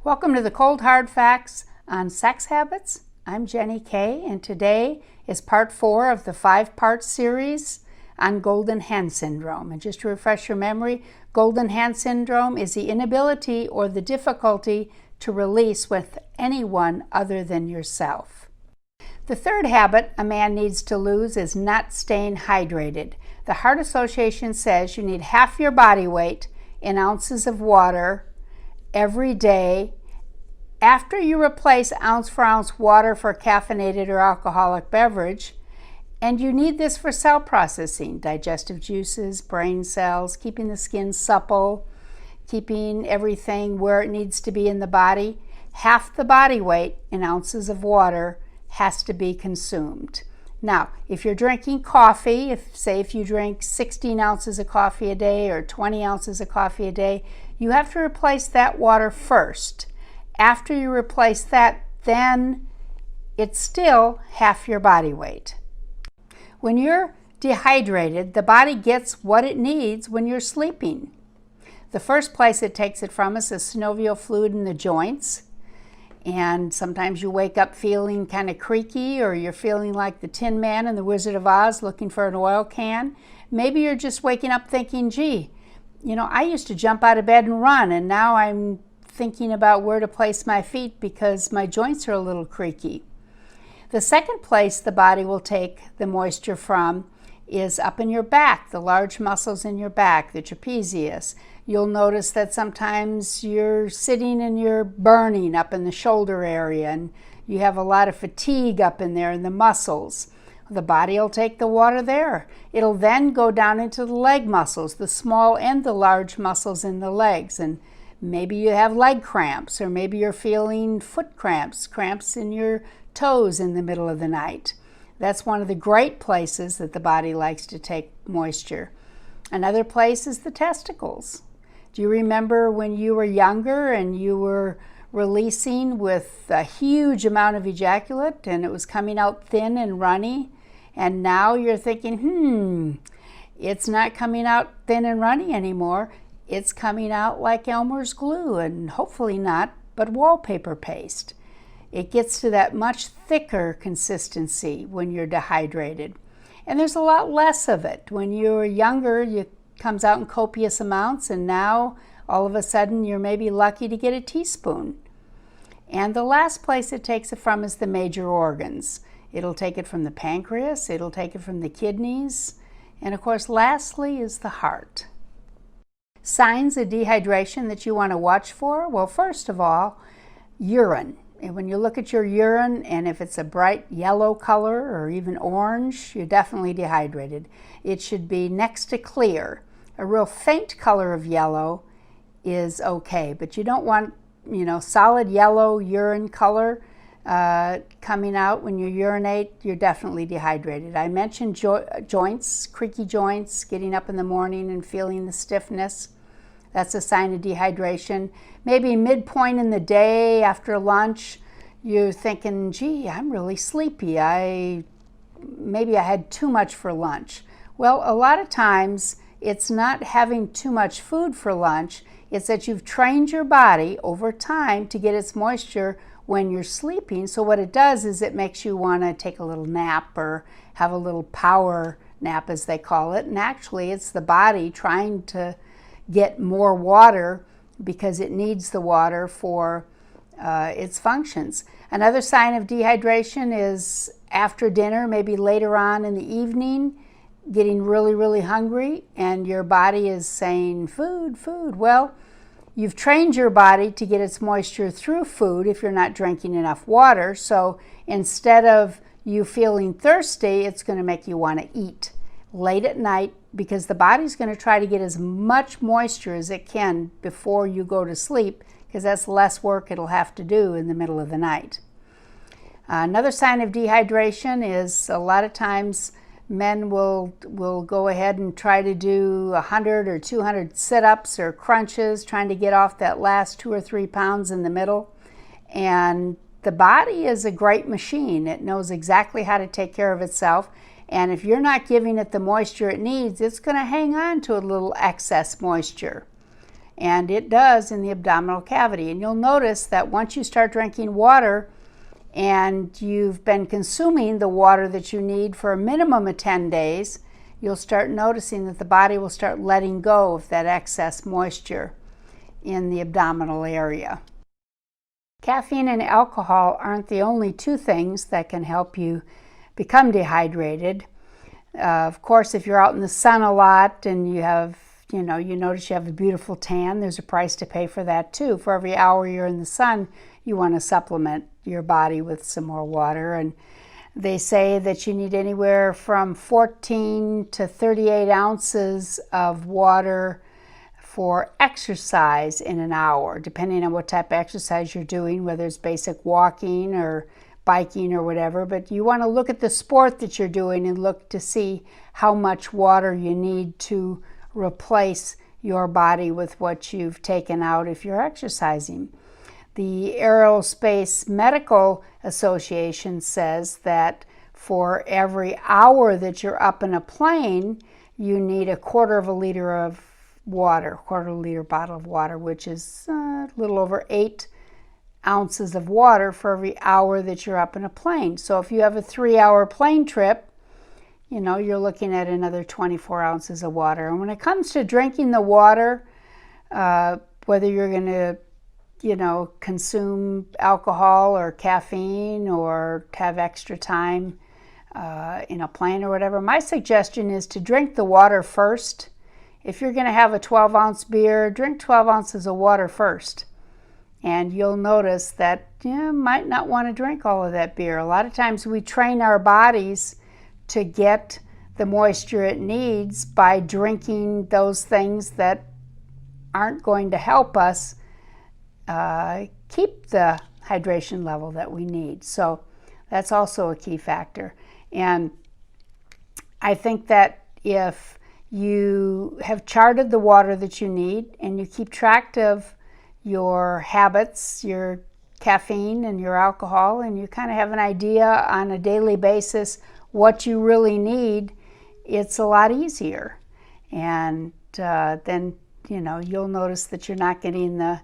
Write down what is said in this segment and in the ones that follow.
Welcome to the Cold Hard Facts on Sex Habits. I'm Jenny Kay, and today is part 4 of the 5-part series on Golden Hen Syndrome. And just to refresh your memory, Golden Hen Syndrome is the inability or the difficulty to release with anyone other than yourself. The third habit a man needs to lose is not staying hydrated. The Heart Association says you need half your body weight in ounces of water every day after you replace ounce for ounce water for caffeinated or alcoholic beverage. And you need this for cell processing, digestive juices, brain cells, keeping the skin supple, keeping everything where it needs to be in the body. Half the body weight in ounces of water has to be consumed. Now, if you're drinking coffee, if you drink 16 ounces of coffee a day or 20 ounces of coffee a day, you have to replace that water first. After you replace that, then it's still half your body weight. When you're dehydrated, the body gets what it needs when you're sleeping. The first place it takes it from is the synovial fluid in the joints. And sometimes you wake up feeling kind of creaky, or you're feeling like the Tin Man in the Wizard of Oz looking for an oil can. Maybe you're just waking up thinking, gee, I used to jump out of bed and run, and now I'm thinking about where to place my feet because my joints are a little creaky. The second place the body will take the moisture from is up in your back, the large muscles in your back, the trapezius. You'll notice that sometimes you're sitting and you're burning up in the shoulder area, and you have a lot of fatigue up in there in the muscles. The body will take the water there. It'll then go down into the leg muscles, the small and the large muscles in the legs. And maybe you have leg cramps, or maybe you're feeling foot cramps, cramps in your toes in the middle of the night. That's one of the great places that the body likes to take moisture. Another place is the testicles. Do you remember when you were younger and you were releasing with a huge amount of ejaculate and it was coming out thin and runny? And now you're thinking, it's not coming out thin and runny anymore. It's coming out like Elmer's glue, and hopefully not, but wallpaper paste. It gets to that much thicker consistency when you're dehydrated. And there's a lot less of it. When you were younger, it comes out in copious amounts, and now all of a sudden you're maybe lucky to get a teaspoon. And the last place it takes it from is the major organs. It'll take it from the pancreas, it'll take it from the kidneys, and of course lastly is the heart. Signs of dehydration that you want to watch for? Well, first of all, urine. And when you look at your urine, and if it's a bright yellow color or even orange, you're definitely dehydrated. It should be next to clear. A real faint color of yellow is okay, but you don't want, solid yellow urine color coming out when you urinate. You're definitely dehydrated. I mentioned joints, creaky joints, getting up in the morning and feeling the stiffness. That's a sign of dehydration. Maybe midpoint in the day after lunch, you're thinking, gee, I'm really sleepy. Maybe I had too much for lunch. Well, a lot of times it's not having too much food for lunch. It's that you've trained your body over time to get its moisture when you're sleeping. So what it does is it makes you want to take a little nap or have a little power nap, as they call it. And actually, it's the body trying to get more water because it needs the water for its functions. Another sign of dehydration is after dinner, maybe later on in the evening, getting really, really hungry, and your body is saying, food, food. Well, you've trained your body to get its moisture through food if you're not drinking enough water. So instead of you feeling thirsty, it's going to make you want to eat late at night, because the body's going to try to get as much moisture as it can before you go to sleep, because that's less work it'll have to do in the middle of the night. Another sign of dehydration is a lot of times men will go ahead and try to do 100 or 200 sit-ups or crunches, trying to get off that last 2 or 3 pounds in the middle. And the body is a great machine. It knows exactly how to take care of itself. And if you're not giving it the moisture it needs, it's going to hang on to a little excess moisture. and it does in the abdominal cavity. And you'll notice that once you start drinking water and you've been consuming the water that you need for a minimum of 10 days, you'll start noticing that the body will start letting go of that excess moisture in the abdominal area. Caffeine and alcohol aren't the only two things that can help you become dehydrated. Of course, if you're out in the sun a lot and you notice you have a beautiful tan, there's a price to pay for that too. For every hour you're in the sun, you want to supplement your body with some more water. And they say that you need anywhere from 14 to 38 ounces of water for exercise in an hour, depending on what type of exercise you're doing, whether it's basic walking or biking or whatever. But you want to look at the sport that you're doing and look to see how much water you need to replace your body with what you've taken out if you're exercising. The Aerospace Medical Association says that for every hour that you're up in a plane, you need a quarter of a liter of water, a quarter of a liter bottle of water, which is a little over 8 ounces of water for every hour that you're up in a plane. So if you have a 3-hour plane trip, you're looking at another 24 ounces of water. And when it comes to drinking the water, whether you're going to, consume alcohol or caffeine or have extra time in a plane or whatever, my suggestion is to drink the water first. If you're going to have a 12-ounce beer, drink 12 ounces of water first. And you'll notice that you might not want to drink all of that beer. A lot of times we train our bodies to get the moisture it needs by drinking those things that aren't going to help us keep the hydration level that we need. So that's also a key factor. And I think that if you have charted the water that you need and you keep track of your habits, your caffeine and your alcohol, and you kind of have an idea on a daily basis what you really need, it's a lot easier. And then you'll notice that you're not getting the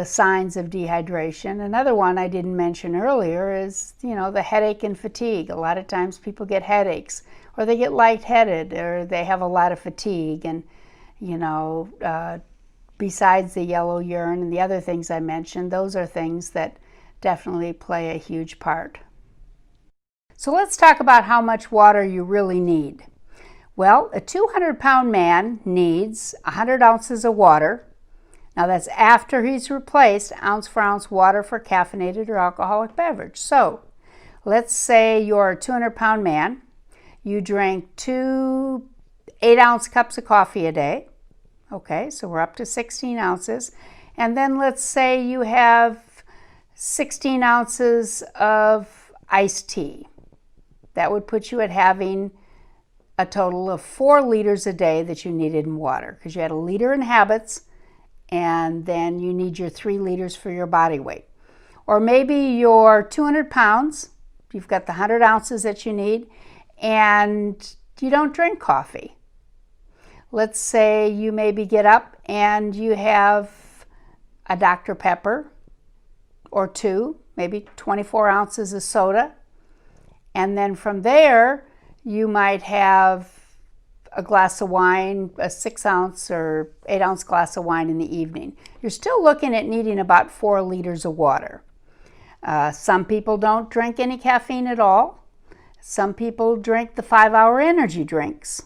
signs of dehydration. Another one I didn't mention earlier is the headache and fatigue. A lot of times people get headaches, or they get lightheaded, or they have a lot of fatigue. And besides the yellow urine and the other things I mentioned, those are things that definitely play a huge part. So let's talk about how much water you really need. Well, a 200-pound man needs 100 ounces of water. Now that's after he's replaced ounce for ounce water for caffeinated or alcoholic beverage. So let's say you're a 200-pound man. You drink 2 8-ounce cups of coffee a day. Okay, so we're up to 16 ounces. And then let's say you have 16 ounces of iced tea. That would put you at having a total of 4 liters a day that you needed in water, because you had a liter in habits, and then you need your 3 liters for your body weight. Or maybe you're 200 pounds, you've got the 100 ounces that you need, and you don't drink coffee. Let's say you maybe get up and you have a Dr. Pepper or 2, maybe 24 ounces of soda. And then from there, you might have a glass of wine, a 6-ounce or 8-ounce glass of wine in the evening. You're still looking at needing about 4 liters of water. Some people don't drink any caffeine at all. Some people drink the 5-hour energy drinks.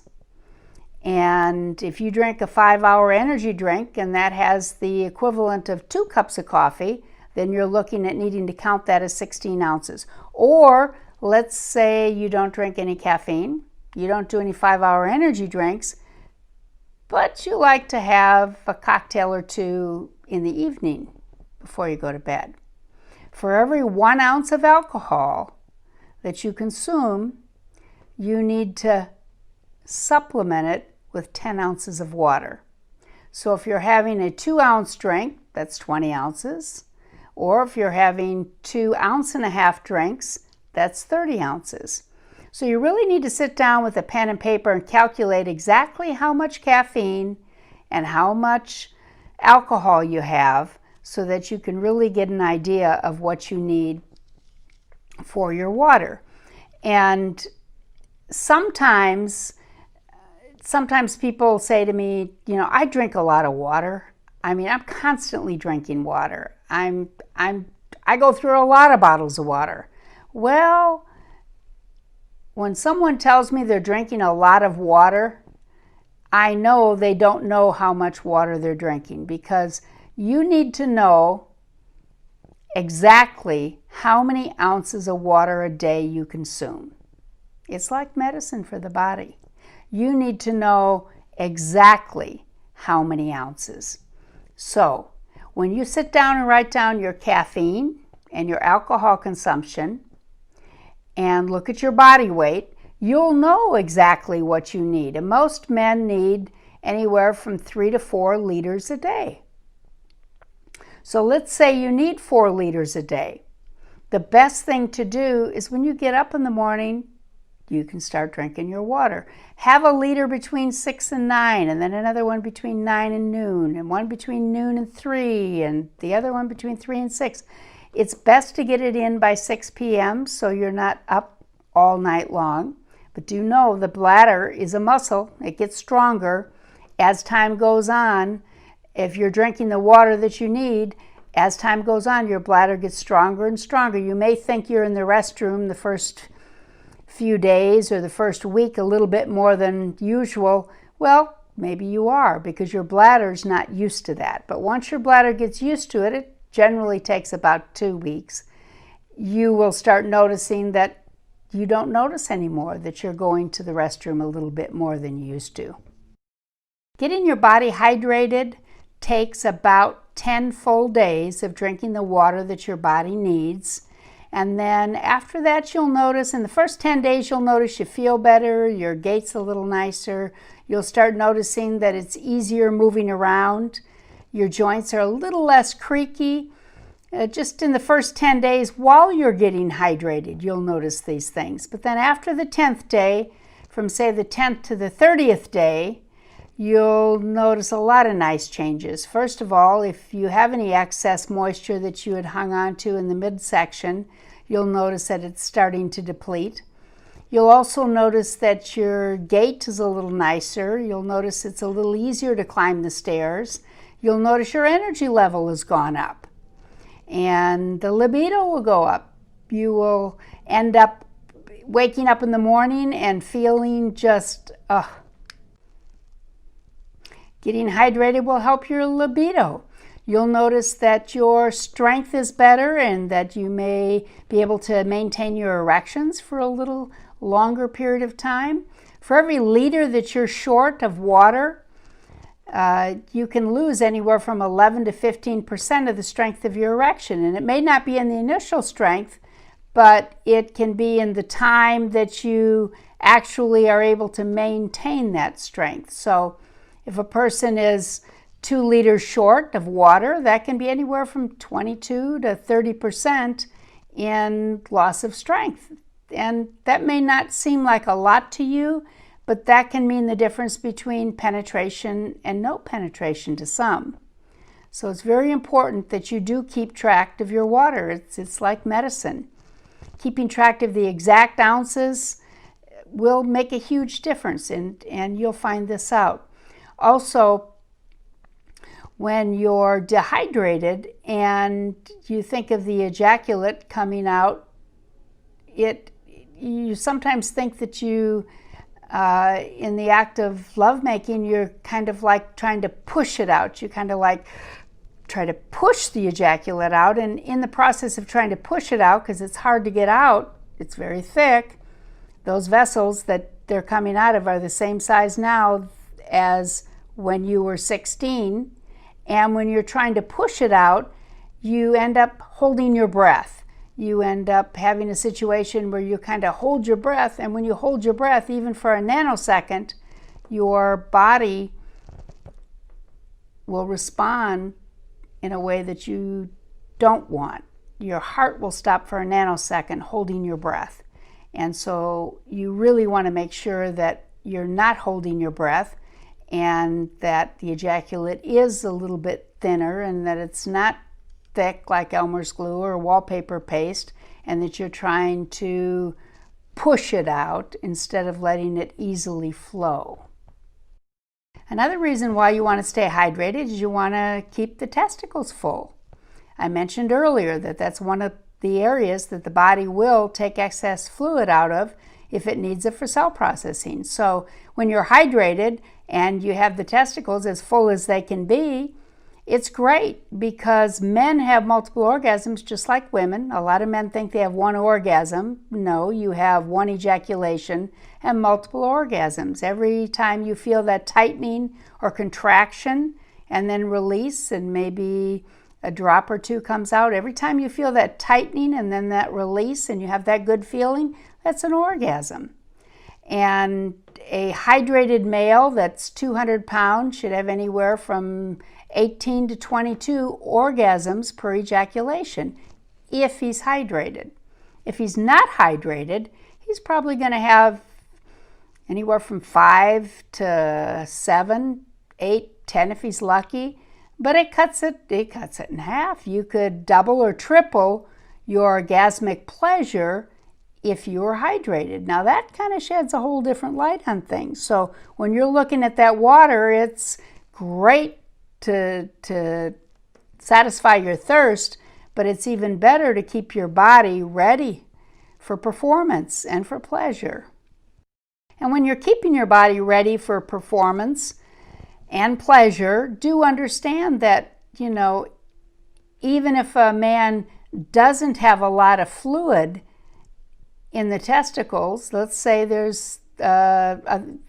And if you drink a 5-hour energy drink and that has the equivalent of 2 cups of coffee, then you're looking at needing to count that as 16 ounces. Or let's say you don't drink any caffeine, you don't do any 5-hour energy drinks, but you like to have a cocktail or 2 in the evening before you go to bed. For every 1 ounce of alcohol that you consume, you need to supplement it with 10 ounces of water. So if you're having a 2-ounce drink, that's 20 ounces. Or if you're having 2 1.5-ounce drinks, that's 30 ounces. So you really need to sit down with a pen and paper and calculate exactly how much caffeine and how much alcohol you have so that you can really get an idea of what you need for your water. And sometimes people say to me, you know, I drink a lot of water. I mean, I'm constantly drinking water. I go through a lot of bottles of water. Well, when someone tells me they're drinking a lot of water, I know they don't know how much water they're drinking, because you need to know exactly how many ounces of water a day you consume. It's like medicine for the body. You need to know exactly how many ounces. So, when you sit down and write down your caffeine and your alcohol consumption and look at your body weight, you'll know exactly what you need. And most men need anywhere from 3 to 4 liters a day. So let's say you need 4 liters a day. The best thing to do is when you get up in the morning, you can start drinking your water. Have a liter between 6 and 9, and then another one between 9 and noon, and one between noon and 3, and the other one between 3 and 6. It's best to get it in by 6 p.m. so you're not up all night long. But do know the bladder is a muscle. It gets stronger as time goes on. If you're drinking the water that you need, as time goes on, your bladder gets stronger and stronger. You may think you're in the restroom the first few days or the first week a little bit more than usual. Well, maybe you are, because your bladder's not used to that. But once your bladder gets used to it, it generally takes about 2 weeks, you will start noticing that you don't notice anymore that you're going to the restroom a little bit more than you used to. Getting your body hydrated takes about 10 full days of drinking the water that your body needs. And then after that, you'll notice, in the first 10 days, you'll notice you feel better, your gait's a little nicer. You'll start noticing that it's easier moving around. Your joints are a little less creaky. Just in the first 10 days while you're getting hydrated, you'll notice these things. But then after the 10th day, from say the 10th to the 30th day, you'll notice a lot of nice changes. First of all, if you have any excess moisture that you had hung on to in the midsection, you'll notice that it's starting to deplete. You'll also notice that your gait is a little nicer. You'll notice it's a little easier to climb the stairs. You'll notice your energy level has gone up, and the libido will go up. You will end up waking up in the morning and feeling just, Getting hydrated will help your libido. You'll notice that your strength is better and that you may be able to maintain your erections for a little longer period of time. For every liter that you're short of water, you can lose anywhere from 11 to 15% of the strength of your erection. And it may not be in the initial strength, but it can be in the time that you actually are able to maintain that strength. So if a person is 2 liters short of water, that can be anywhere from 22 to 30% in loss of strength. And that may not seem like a lot to you, but that can mean the difference between penetration and no penetration to some. So it's very important that you do keep track of your water. It's like medicine. Keeping track of the exact ounces will make a huge difference, and you'll find this out. Also, when you're dehydrated and you think of the ejaculate coming out, you sometimes think that you, in the act of lovemaking, you're kind of like trying to push it out. You kind of like try to push the ejaculate out, and in the process of trying to push it out, because it's hard to get out, it's very thick, those vessels that they're coming out of are the same size now as when you were 16, and when you're trying to push it out, you end up holding your breath. You end up having a situation where you kind of hold your breath, and when you hold your breath, even for a nanosecond, your body will respond in a way that you don't want. Your heart will stop for a nanosecond holding your breath. And so you really want to make sure that you're not holding your breath, and that the ejaculate is a little bit thinner and that it's not thick like Elmer's glue or wallpaper paste, and that you're trying to push it out instead of letting it easily flow. Another reason why you want to stay hydrated is you want to keep the testicles full. I mentioned earlier that that's one of the areas that the body will take excess fluid out of if it needs it for cell processing. So when you're hydrated and you have the testicles as full as they can be, it's great because men have multiple orgasms just like women. A lot of men think they have one orgasm. No, you have one ejaculation and multiple orgasms. Every time you feel that tightening or contraction and then release and maybe a drop or two comes out, every time you feel that tightening and then that release and you have that good feeling, that's an orgasm. And a hydrated male that's 200 pounds should have anywhere from 18 to 22 orgasms per ejaculation if he's hydrated. If he's not hydrated, he's probably going to have anywhere from 5 to 7, 8, 10 if he's lucky. But it cuts it in half. You could double or triple your orgasmic pleasure if you're hydrated. Now that kind of sheds a whole different light on things. So when you're looking at that water, it's great to satisfy your thirst, but it's even better to keep your body ready for performance and for pleasure. And when you're keeping your body ready for performance and pleasure, do understand that, even if a man doesn't have a lot of fluid in the testicles, let's say there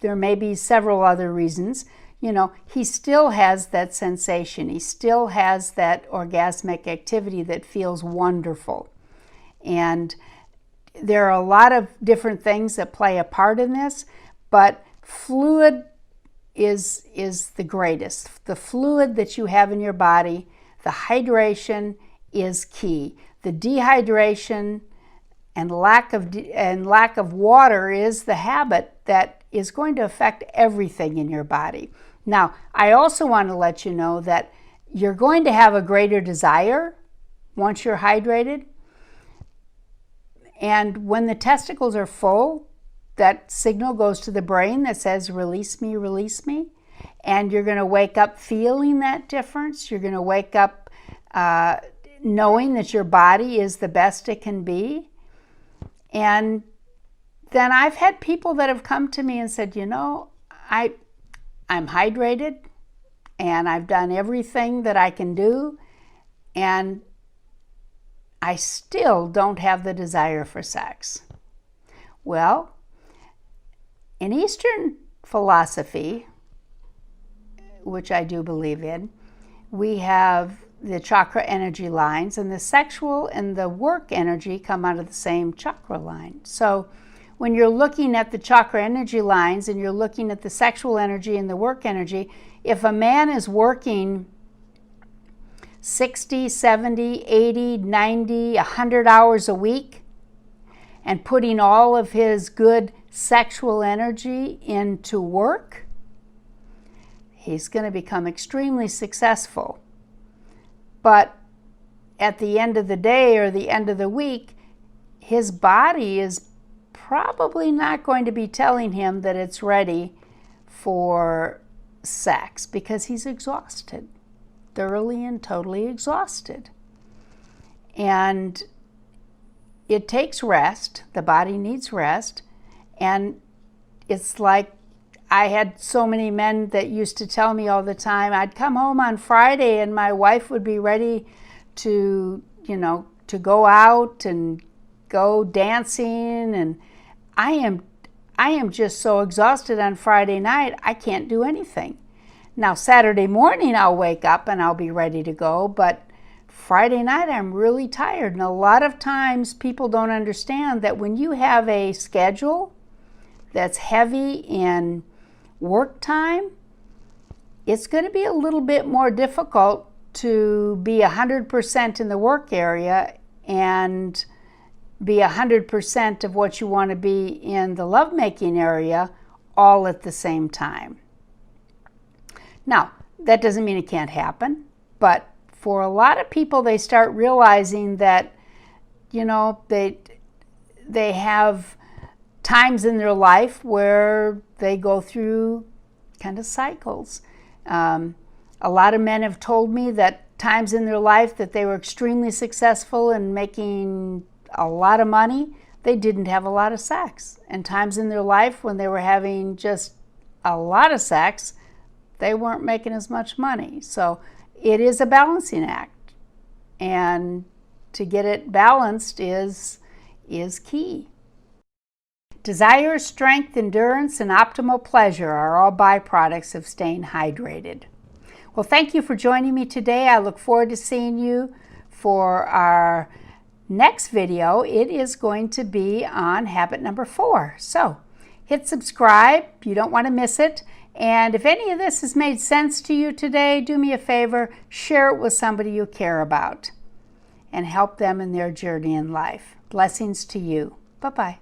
may be several other reasons, he still has that sensation. He still has that orgasmic activity that feels wonderful. And there are a lot of different things that play a part in this, but fluid is the greatest. The fluid that you have in your body, the hydration is key. The dehydration and lack of water is the habit that is going to affect everything in your body. Now, I also want to let you know that you're going to have a greater desire once you're hydrated. And when the testicles are full, that signal goes to the brain that says, release me, release me. And you're going to wake up feeling that difference. You're going to wake up knowing that your body is the best it can be. And then I've had people that have come to me and said, I'm hydrated and I've done everything that I can do and I still don't have the desire for sex. Well, in Eastern philosophy, which I do believe in, we have the chakra energy lines, and the sexual and the work energy come out of the same chakra line. So when you're looking at the chakra energy lines and you're looking at the sexual energy and the work energy, if a man is working 60, 70, 80, 90, 100 hours a week and putting all of his good sexual energy into work, he's going to become extremely successful. But at the end of the day or the end of the week, his body is probably not going to be telling him that it's ready for sex because he's exhausted, thoroughly and totally exhausted. And it takes rest. The body needs rest. And it's like I had so many men that used to tell me all the time, I'd come home on Friday and my wife would be ready to go out and go dancing, and I am just so exhausted on Friday night, I can't do anything. Now Saturday morning I'll wake up and I'll be ready to go, but Friday night I'm really tired. And a lot of times people don't understand that when you have a schedule that's heavy in work time, it's going to be a little bit more difficult to be 100% in the work area and be 100% of what you want to be in the lovemaking area all at the same time. Now, that doesn't mean it can't happen, but for a lot of people, they start realizing that, you know, they have times in their life where they go through kind of cycles. A lot of men have told me that times in their life that they were extremely successful in making a lot of money, they didn't have a lot of sex. And times in their life when they were having just a lot of sex, they weren't making as much money. So it is a balancing act. And to get it balanced is key. Desire, strength, endurance, and optimal pleasure are all byproducts of staying hydrated. Well, thank you for joining me today. I look forward to seeing you for our next video. It is going to be on habit number 4. So hit subscribe. You don't want to miss it. And if any of this has made sense to you today, do me a favor, share it with somebody you care about and help them in their journey in life. Blessings to you. Bye-bye.